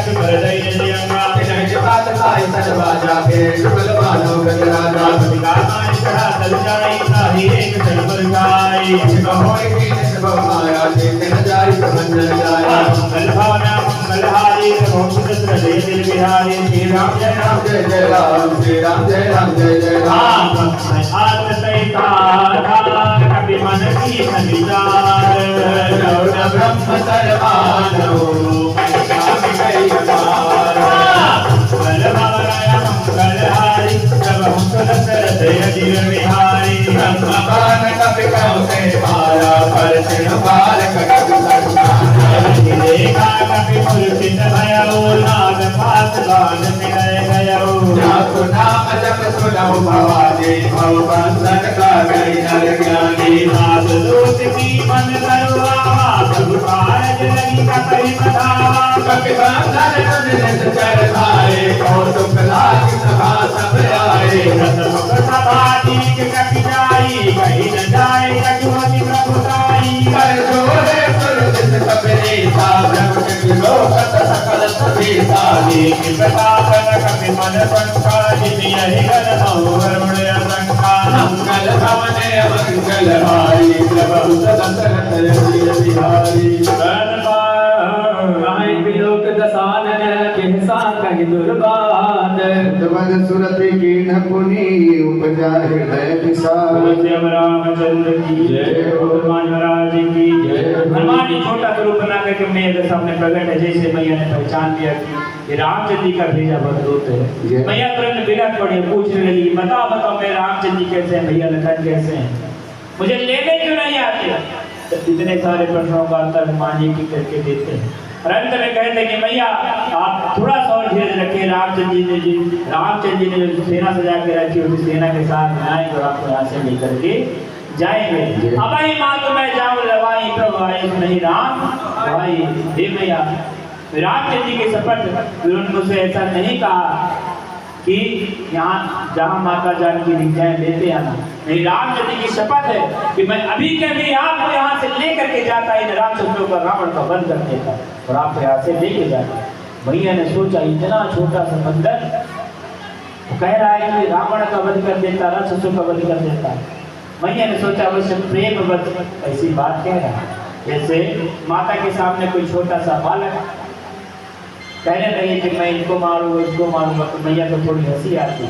कभी भरदई जयंगा नहीं बात काय सजवाजा के जुगल बालो गजराजा का मान चढ़ा तल जाई ताही एक चल पर जाई होए की सब माया देख न जाई समंजन जाई मंगल भावना मंगल हारी भोगसुत्र जय दिल बिहारी श्री राम जय राम जय जय राम श्री राम जय राम जय जय राम आत्म सहिता कभी मन की न विचार गौर ब्रह्म सर्वानो स्वामी कई अपार मंगल भावना मंगल हारी सब भोगसुत्र जय दिल बिहारी ब्रह्म बाण कपि कौसे माया पर सिर बाल कटक देखा कभी मूर्छित भयो नाग पास बाण मिलय गयो जासु नाम जप सुनहु भवानी भव बंधन का गई नर ज्ञानी नाथ दूत की मन करो आवा सब कारज लगी कपि बधावा कपि बंधन निज चर धारे कौतुक लागी सभा सब आए रतमुख सभा दीक कपि जाई कहीं न जाए रघुपति प्रभुताई कर जोरे सुरजित कपिनी सा ब्रह्म के लोकत सकल सभीता एक प्रतापन कपि मन संका जिति यहि गण वरुण असंका मंगल भवने मंगल हारी प्रभु दशरथ वीर बिहारी लोक दसानन किहसा कहि दुर्बाद जबन सुरति की न पुनी उपजा हृदय विशाल रामचंद्र की जय हनुमान महाराज की जय हनुमान जी छोटा स्वरूप बना करके मेरे सामने प्रकट है जैसे मैया ने पहचान लिया कि ये रामचंद्र जी का भेजा बदरूप है मैया तुरंत विराट पड़ी पूछने लगी बताओ बताओ मेरे रामचंद्र जी कैसे हैं भैया लखन कैसे हैं मुझे लेने क्यों नहीं आते तो इतने सारे प्रश्नों का उत्तर हनुमान जी की करके देते हैं और अंत में कहते कि मैया आप थोड़ा सा और धीरज रखिए रामचंद्र जी ने जो सेना सजा के रखी उस सेना के साथ आएंगे और आपको यहाँ से लेकर के जाएंगे अब आई माँ तो मैं जाऊँ लवाई प्रभु आई नहीं राम भाई हे मैया रामचंद्र जी के शपथ उन्होंने मुझसे ऐसा नहीं कहा कि यहाँ जहाँ माता जानकी दिख जाए लेते आना नहीं रामचंद्र जी की शपथ है कि मैं अभी के भी आपको यहाँ से लेकर के जाता इन राक्षसों का रावण का वध कर देता और आपको यहाँ से लेके जाता भैया ने सोचा इतना छोटा सा बंदर कह रहा है कि रावण का वध कर देता राक्षसों का वध कर देता भैया ने सोचा अवश्य प्रेम वध ऐसी बात कह रहा है जैसे माता के सामने कोई छोटा सा बालक कहने लगे कि मैं इनको मारूंगा इसको मारूंगा तो मैया को थोड़ी हंसी आती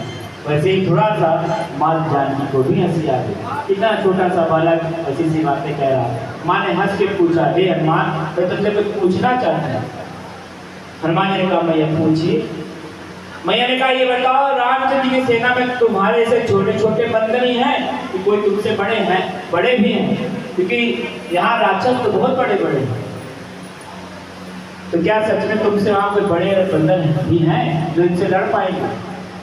वैसे ही थोड़ा सा माल जानकी को भी हंसी आती इतना छोटा सा बालक ऐसी सी बातें कह रहा है माँ ने हंस के पूछा हे हनुमान मैं तुमसे कुछ पूछना चाहता हूँ हनुमान जी ने कहा मैया पूछिए मैया ने कहा ये बताओ रामचंद्र जी की सेना में तुम्हारे से छोटे छोटे बंदर ही हैं कि कोई तुमसे बड़े हैं बड़े भी हैं क्योंकि यहाँ राक्षस तो बहुत बड़े बड़े हैं तो क्या सच में तुमसे वहाँ कोई बड़े बंदर भी हैं जो इनसे लड़ पाएंगे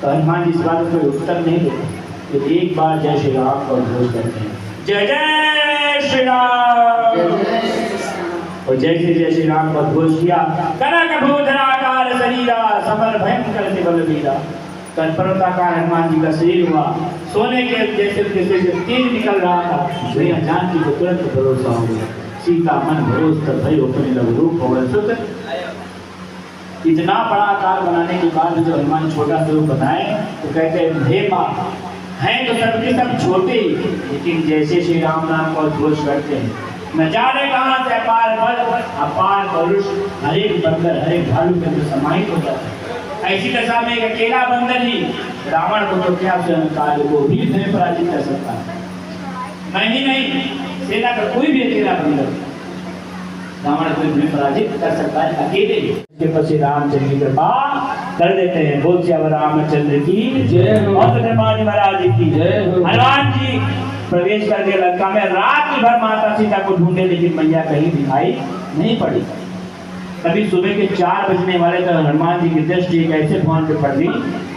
तो हनुमान जी इस बात में कोई उत्तर नहीं देते तो एक बार जय श्री राम का उद्घोष करते हैं जय जय श्री राम और जय श्री राम का उद्घोष किया कनक भूधराकार शरीरा समर भयंकर बलवीरा पर्वताकार हनुमान जी का शरीर हुआ सोने के जैसे तेज निकल रहा था भैया जानकी को तुरंत भरोसा हो गया सीता मन भरोस कर भई अपने लघु रूप हो गए इतना बड़ा आकार बनाने के बाद जो हनुमान छोटा स्वरूप बनाए तो कहते हैं हे माँ हैं तो सबके सब छोटे लेकिन जैसे श्री राम नाम का उद्घोष करते हैं न जाने कहाँ से अपार बल अपार पौरुष हर एक बंदर हर एक भालू के अंदर समाहित हो जाता है ऐसी दशा में एक अकेला बंदर ही रावण को तो क्या काल को भी पराजित कर सकता है नहीं सेना का कोई भी अकेला बंदर रावण को भी पराजित कर सकता है अकेले के पीछे रामचंद्र की कृपा कर देते हैं बोल श्री रामचंद्र की जय और हनुमान महाराज की जय हनुमान जी प्रवेश करके लंका में रात भर माता सीता को ढूंढे लेकिन मैया कहीं दिखाई नहीं पड़ी तभी सुबह के 4 बजने वाले तो हनुमान जी की दृष्टि एक ऐसे भवन पे पड़ गई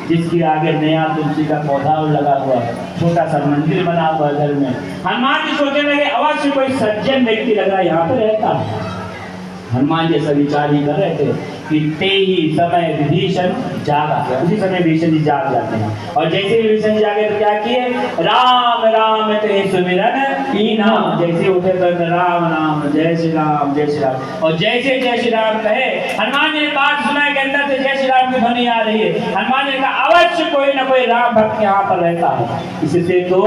जिसके आगे नया तुलसी का पौधा लगा हुआ है छोटा सा मंदिर बना हुआ घर में हनुमान जी सोचने लगे अवश्य कोई सज्जन व्यक्ति लग रहा है यहाँ पे रहता है हनुमान जी ऐसा विचार ही कर रहे थे कि ते ही समय विभीषण जागा उसी समय विभीषण जी जाग जाते हैं और जैसे ही विभीषण जागे तो क्या किए राम राम ते सुमिरन कीना जैसे उठे तो राम राम जय श्री राम और जैसे जय श्री राम कहे हनुमान जी ने बात सुना कहते ध्वनि आ रही है। हनुमान जी का अवश्य कोई ना कोई राम भक्त यहाँ पर रहता है, इससे तो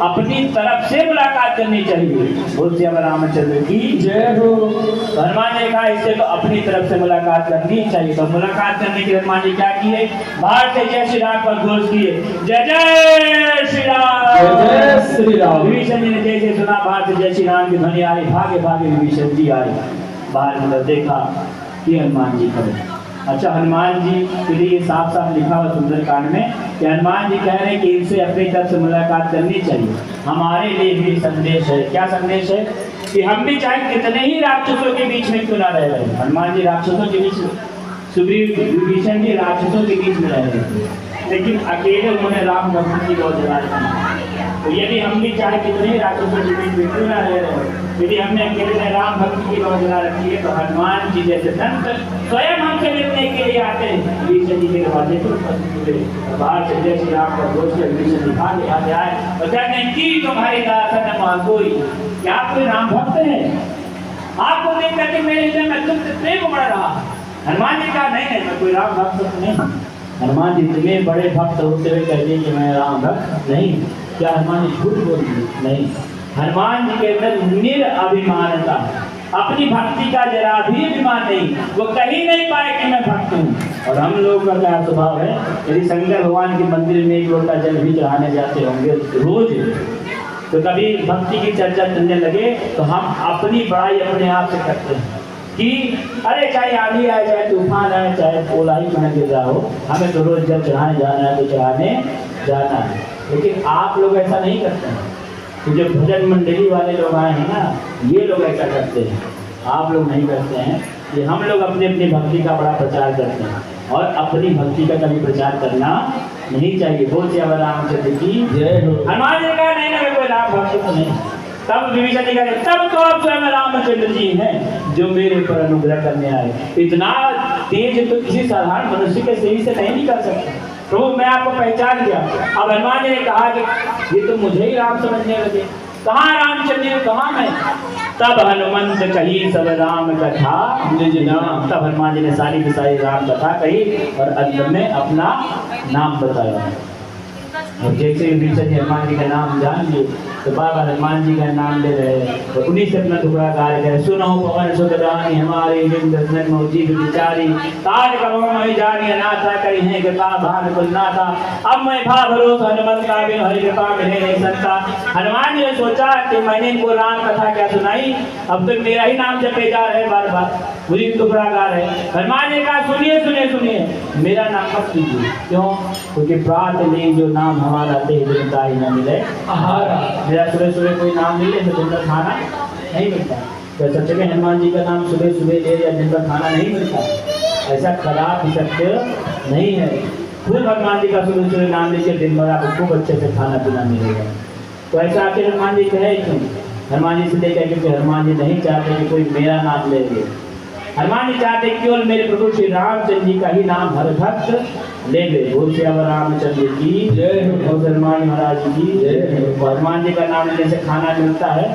अपनी तरफ से मुलाकात करनी चाहिए। बोल श्री रामचंद्र की जय हो। तो हनुमान जी कहा इससे तो अपनी तरफ से मुलाकात करनी चाहिए। तो मुलाकात करने के लिए हनुमान जी क्या किए, बाहर से जय श्री राम पर घोष किए, जय जय श्री राम, जय श्री राम। विभीषण जी ने जैसे सुना बाहर से जय श्री राम की ध्वनि आ रही, भागे भागे विभीषण जी आए बाहर, मतलब देखा कि हनुमान जी खड़े। अच्छा, हनुमान जी के लिए साफ साफ लिखा हुआ सुंदरकांड में कि हनुमान जी कह रहे हैं कि इनसे अपनी तरफ से मुलाकात करनी चाहिए। हमारे लिए भी संदेश है। क्या संदेश है कि हम भी चाहे कितने ही राक्षसों के बीच में क्यों ना रह रहे, हनुमान जी राक्षसों के बीच, सुग्रीव विभीषण जी राक्षसों के बीच में रह रहे थे, लेकिन अकेले उन्होंने राम भक्त की बहुत जलाया। तो यदि हम भी चाहे कितने ही राक्षसों के बीच में क्यों ना रह रहे, यदि हमने अकेले में राम भक्त की बहुत जला रखी है, तो हनुमान जी जैसे संत स्वयं हमसे मिलने के लिए आते हैं। विभीषण जी के दरवाजे पर उपस्थित हुए, बाहर से जय श्री राम का घोष किया, विभीषण जी आगे आगे आए और कहते हैं कि तुम्हारी दासन में कोई क्या कोई राम भक्त है, आपको देख करके मेरे हृदय में तुमसे प्रेम बढ़ रहा। हनुमान जी कहा नहीं नहीं, मैं कोई राम भक्त नहीं। हनुमान जी इतने बड़े भक्त होते हुए कहते कि मैं राम भक्त नहीं। क्या हनुमान जी झूठ बोल रहे? नहीं, हनुमान जी के अंदर निरअभिमानता, अपनी भक्ति का जरा भी अभिमान नहीं, वो कहीं नहीं पाए कि मैं भक्त हूँ। और हम लोग का क्या स्वभाव है, यदि शंकर भगवान के मंदिर में एक लोटा जल भी चढ़ाने जाते होंगे रोज, तो कभी भक्ति की चर्चा चलने लगे तो हम अपनी बड़ाई अपने आप से करते हैं कि अरे चाहे आंधी आए, चाहे तूफान आए, चाहे ओला ही क्यों गिर रहा हो, हमें तो रोज जब चढ़ाने जाना है तो चढ़ाने जाना है। लेकिन आप लोग ऐसा नहीं करते हैं। तो जो भजन मंडली वाले लोग आए हैं ना, ये लोग ऐसा करते हैं, आप लोग नहीं करते हैं। कि हम लोग अपनी अपनी भक्ति का बड़ा प्रचार करते हैं और अपनी भक्ति का कभी प्रचार करना नहीं चाहिए। बोल श्री रामचंद्र की जय हो। हनुमान जी ने कहा नहीं ना, कोई राम भक्त तो नहीं। तब विभीषण जी कहते तब तो आप स्वयं रामचंद्र जी हैं जो मेरे ऊपर अनुग्रह करने आए। इतना तेज तो किसी साधारण मनुष्य के शरीर से नहीं निकल सकते। प्रभु मैं आपको पहचान गया। अब हनुमान जी ने कहा कि ये तो मुझे ही राम समझने लगे, कहाँ रामचंद्र कहाँ मैं। तब हनुमंत कही सब राम कथा निज नाम। तब हनुमान जी ने सारी की सारी राम कथा कही और अंत में अपना नाम बताया। और जैसे विभीषण जी हनुमान जी का नाम जान लिए तो बाबा हनुमान जी का नाम ले रहे हैं तो उन्हीं से अपना टुकड़ा गा रहे, सुनो पवन सुत रानी हमारी जीव विचारी, ताज कमल जानी अनाथा करी है कृपा भान कुलनाथा। अब मैं भा भरोसा हनुमंत का बिन हरि कृपा मिले नहीं संता। हनुमान जी ने सोचा कि मैंने इनको राम कथा क्या सुनाई, अब तो मेरा ही नाम जपे जा रहे बार बार, मुझे टुकड़ा गा रहे। हनुमान जी ने कहा सुनिए सुनिए सुनिए, मेरा नाम मत कीजिए। क्यों? क्योंकि प्रात ले जो नाम हमारा देह दिन ही न मिले आहारा। मेरा सुबह सुबह कोई नाम मिले तो दिन भर खाना नहीं मिलता। तो सब जगह हनुमान जी का नाम सुबह सुबह ले या दिन भर खाना नहीं मिलता, ऐसा खराब सत्य नहीं है। खूब हनुमान जी का सुबह सुबह नाम लीजिए, दिन भर आपको खूब अच्छे से खाना पीना मिलेगा। तो ऐसा आखिर हनुमान जी कहे क्यों? हनुमान जी से लेकर क्योंकि हनुमान जी नहीं चाहते कि कोई मेरा नाम ले ले। हनुमान जी चाहते केवल मेरे प्रभु श्री रामचंद्र जी का ही नाम हर भक्त ले ले। बोल श्री रामचंद्र की जय हो। हनुमान महाराज की जय हो। हनुमान जी का नाम लेने से खाना मिलता है,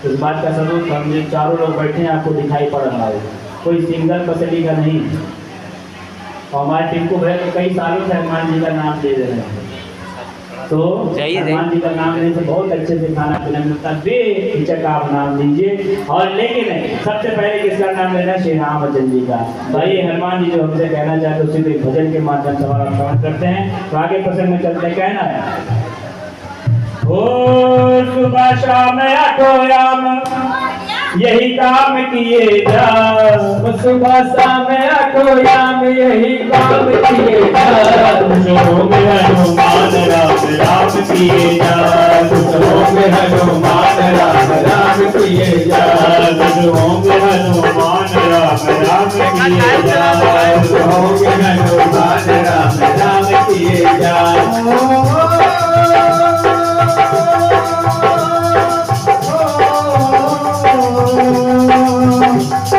इस बात का सबूत हम जो चारों लोग बैठे हैं आपको दिखाई पड़ रहा है, कोई सिंगल पसली का नहीं। और हमारे टिंकू भाई तो कई सालों से हनुमान जी का नाम ले रहे हैं, तो हनुमान जी का नाम लेने से बहुत अच्छे से खाना पीना मिलता है। बेहिचक आप नाम लीजिए। और लेकिन सबसे पहले किसका नाम लेना? श्री रामचंद्र जी का। भाई हनुमान जी जो हमसे कहना चाहते उसी को भजन के माध्यम से हमारा श्रवण करते हैं। तो आगे प्रसंग में चलते हैं। कहना है ओ सुबह शाम आठोयाम यही काम किए जा, सुबह शाम आठोयाम यही काम किए जा। खुशों में हनुमान राम राम किए जा, खुशों में हनुमान राम राम किए जा। खुशों में हनुमान राम राम किए जा, खुशों में हनुमान राम राम किए जा।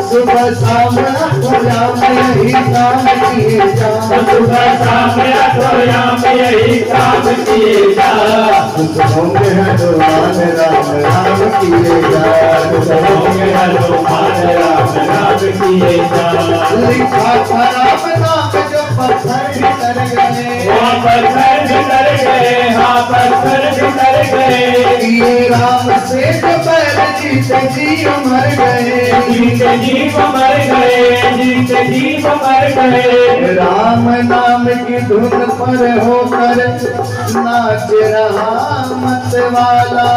सुबह शाम आठोयाम यही काम किए जा, सुबह शाम आठोयाम यही काम किए जा। खुशों में हनुमान राम राम किए जा, खुशों में हनुमान राम राम किए जा। लिखा था राम नाम जो किए राम से बैर जीते जी मर गए, जीते जीव मर गए, जीते जीव मर गए। राम नाम की धुन पर होकर नाच रहा मत वाला,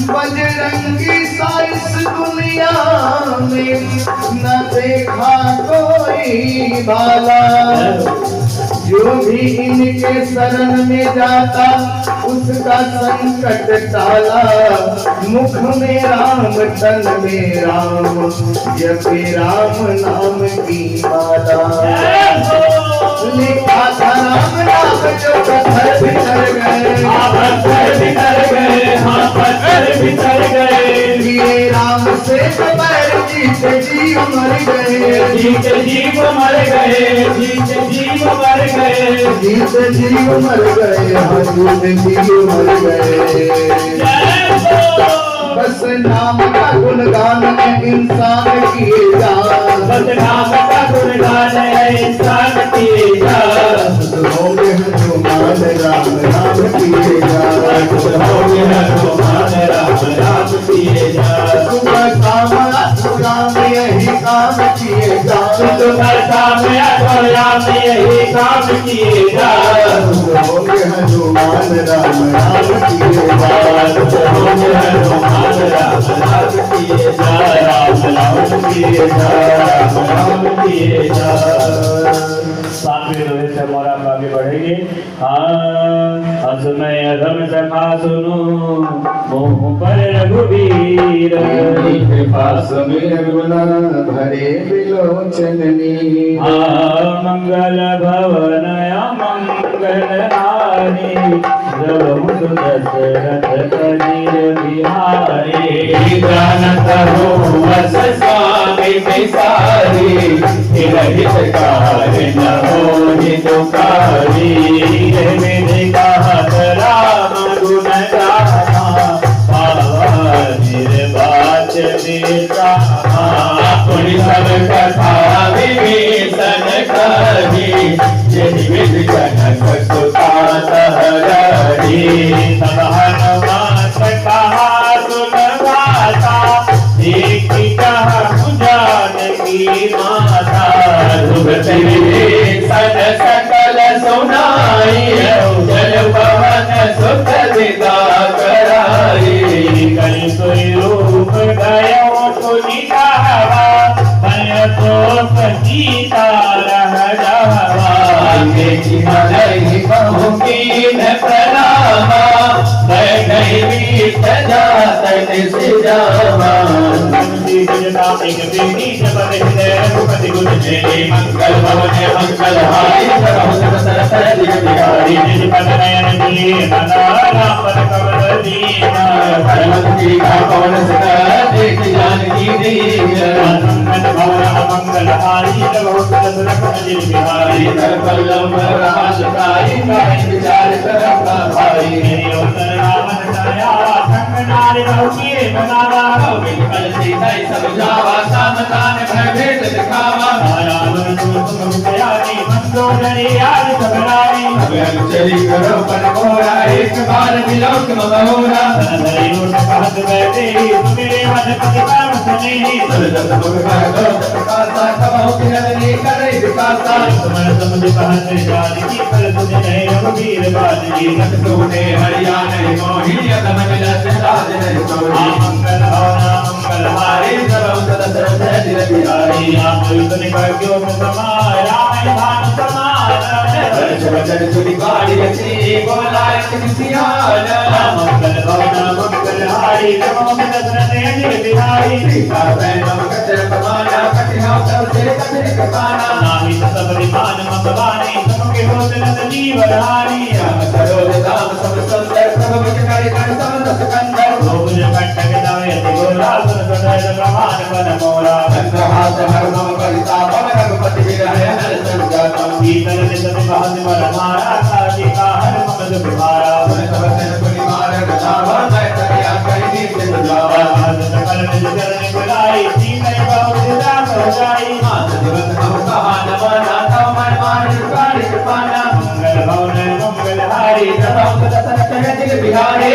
बजरंगी सा इस दुनिया में न देखा कोई भाला। जो भी इनके शरण में जाता उसका संकट टाला, मुख में राम तन में राम, जपे राम नाम की माला। लिखा था राम नाम जो पत्थर बिखर गए, पत्थर बिखर गए, हाँ पत्थर बिखर गए। ये राम से बैर जीते जी मर गए, जीते जीव मर गए, जीते जीव मर गए। जीते जी मर गए, हाँ जीते जी मर गए। बस नाम का गुणगान में इंसान किए जा, बस नाम का गुणगान है इंसान किए जा। होंगे हनुमान राम राम किए जा, होंगे हनुमान राम राम किए जा। सुबह शाम राम यही काम किए जा, सुबह शाम राम यही काम किए जा। होंगे हनुमान राम राम किए जा, होंगे हनुमान राम राम किए जा। राम राम किए जा, राम राम किए जा। सातवें रोहे से मोरा आगे बढ़ेंगे। असमय अधम सखा सुनो, मोह पर रघुवीर। पास में रघुना भरे बिलोचननी, मंगल भवन मंगल हारी, प्रभु दशरथ कबीर बिहारी। जानत हो बस स्वामी बिसारी, हित कारण हो हितकारी। मेरे कहत राम गुण गाना, पावा निर्वाच बेतामा। पुनि सब कथा विभीषण कही, यही विधि जनक सुता सहरही। सब हनुमत कहा सुन गाता, एक कहा जानकी माता। सुगत विभीषण सकल सुनाई, जल पवन सुत विदा कराई। कलि सोई रूप गयो पुनि कहवा, भय तो सीता रह जावा। देखी मलई बहु कीन प्रणामा, बैठई बीच जात से जावा। मंगल भवन मंगल हारी, पवन सुत देख जानकी दीन। मंगल हारी बिहारी, पल्लव राजकाई विचार कर भाई। सब जावा सामदान भय भेद दिखावा। चली करो पर मोरा, एक बार विलोक महोरा। हरियाणा मोहिनी मंगल हारी, बिहारी। वचन सुनी गाड़ी रची, बोला मंगल भवन मंगल हारी, बिहारी। सीता पैनम कचर कमाना, कटिहा सबसे कचर कमाना। नामी सब विमान मगवानी, सबके होत जीवधारी। राम सरोज दाम सब सुंदर, प्रभु विचकारी कर सब रस कंदर। भोज कट्ट विदायति गोरा, सुन सदैव प्रमाण बन मोरा। चंद्रहास हरमम कलिता, पवन रघुपति विरह हर संजाता। शीतल निसत बहत मन मारा, कालिका हर ममद बिहारा। सब जन पुनि मार गजावा, मैं तरिया कई नीत बुझावा। सकल निज चरण बुलाई, सीतल बहुत दास हो जाई। मात दिवस हम कहा न माना, तव मन मान कालिक पाना। मंगल भवन मंगल हारी, प्रभु दशरथ दिल बिहारी।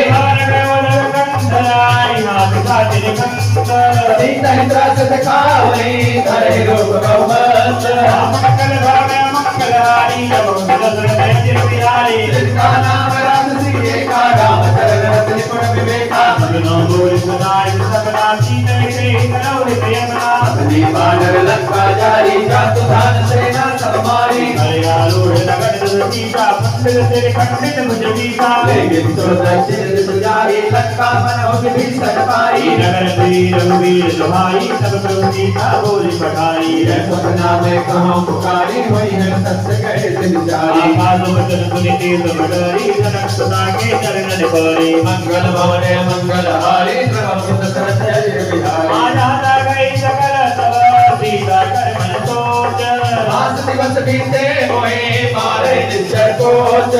तेरे कंत सीता इंद्रा से दिखावनी धरे रूप बहुमत मंगल भावे मंगलहारी जब दशरथ जय बिहारी जिसका नाम राम सिंह का राम चरण रत्न गुण विवेका मगनो बोल सुनाय सबना सीते के करो प्रियना अपनी बानर लंका जारी जातु धान सेना सब मारी हरे आरूढ़ नगर सीता मंदिर तेरे खंडित भुजगीता लेकिन तो दक्षिण सुजारी लंका मन हो विभीषण पाई नगर वीर रघुवीर दुहाई सब प्रभु सीता बोली पठाई सपना में कहाँ पुकारी हुई है सत्य कहे दिन जारी आकाश वचन सुनि तेज बड़ाई जनक सुना के चरण परी मंगल भवने मंगल हारी प्रभु दशरथ जय बिहारी आजादा गई सकल तव सीता कर मन सोच मास दिवस बीते मोहे मारे निश्चय कोच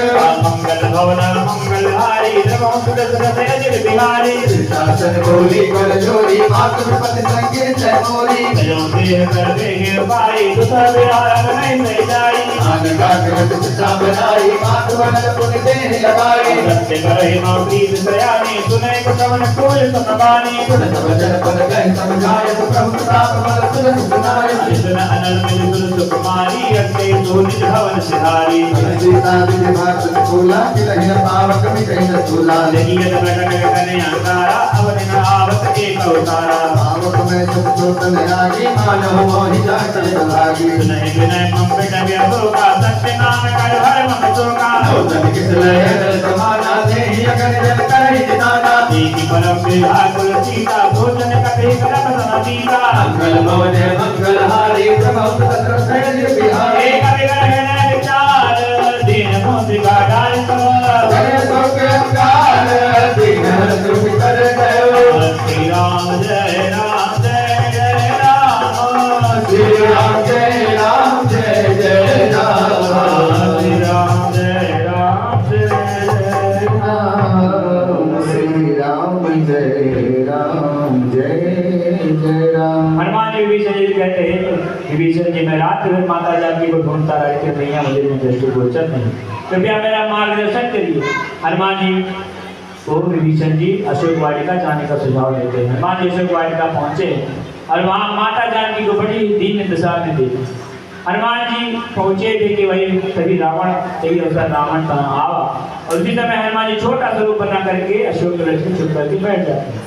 मंगल भवन मंगल हारी प्रभु दशरथ जय बिहारी शासन बोली कर जोरी मातृपति संगीत मोरी तयो देह कर देह पाई दुसा बिहार नहीं से जाई आन काट चिता बनाई मातृवन पुनि देह लगाई सत्य करहि मो प्रीत सयानी सुने कुटवन कोय समबानी सब जन पद गए समझाय प्रभु प्रताप बल सुन सुनाय अर्जुन अनल मिल सुर सुकुमारी अक्के जो निज भवन सिधारी सीता विधि भारत खोला कि लहिन पावक में कहीं न झूला लगियत बटक गगने अंगारा अवनि न आवत एक अवतारा पावक में सुख चोतन आगे मानव मोहि जात लागी सुनहि विनय मंपिट व्यसोका सत्य नाम कर हर मन शोका औषधि किस लय समाना देहि अगन जल करहि दिनाना देखि परम विलाकुल सीता भोजन कटे करत समीता मंगल भवने मंगल हारी प्रभु दशरथ जय बिहारी एक विग्रह विचार दीन मुद्रिका डाल जय सौख्य काल दीन सुख कर गयो श्री राम जय राम जय जय राम श्री राम जय राम जय जय राम श्री राम जय राम जय जय श्री राम जय राम जय जय राम। हनुमान जी विभीषण जी कहते हैं विभीषण जी मैं रात भर माता जानकी को ढूंढता रहा कि भैया मुझे में दृष्टि गोचर नहीं कृपया मेरा मार्गदर्शन करिए। हनुमान जी को विभीषण जी अशोक वाटिका जाने का सुझाव देते हैं। हनुमान जी अशोक वाटिका पहुंचे और वहाँ माता जानकी को बड़ी दीन दशा में देखी। हनुमान जी पहुंचे थे कि वही तभी रावण सही अवसर रावण का आवा और उसी समय हनुमान जी छोटा स्वरूप बना करके अशोक वृक्ष में छुप करके बैठ जाते हैं।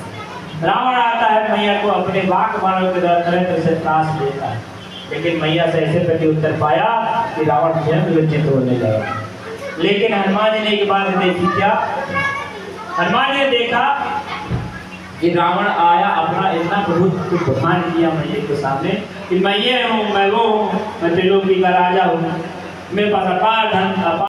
रावण आता है मैया को अपने वाक बाणों के द्वारा तरह तरह से त्रास देता है, लेकिन मैया से ऐसे प्रति उत्तर पाया कि रावण स्वयं लज्जित होने लगा। लेकिन हनुमान जी ने एक बात देखी, क्या हनुमान जी ने देखा कि रावण आया अपना इतना बहुत कुछ बखान किया मैया के सामने कि मैं ये हूँ, मैं वो हूँ, मैं त्रिलोकी का राजा हूँ, मेरे पास अपार धन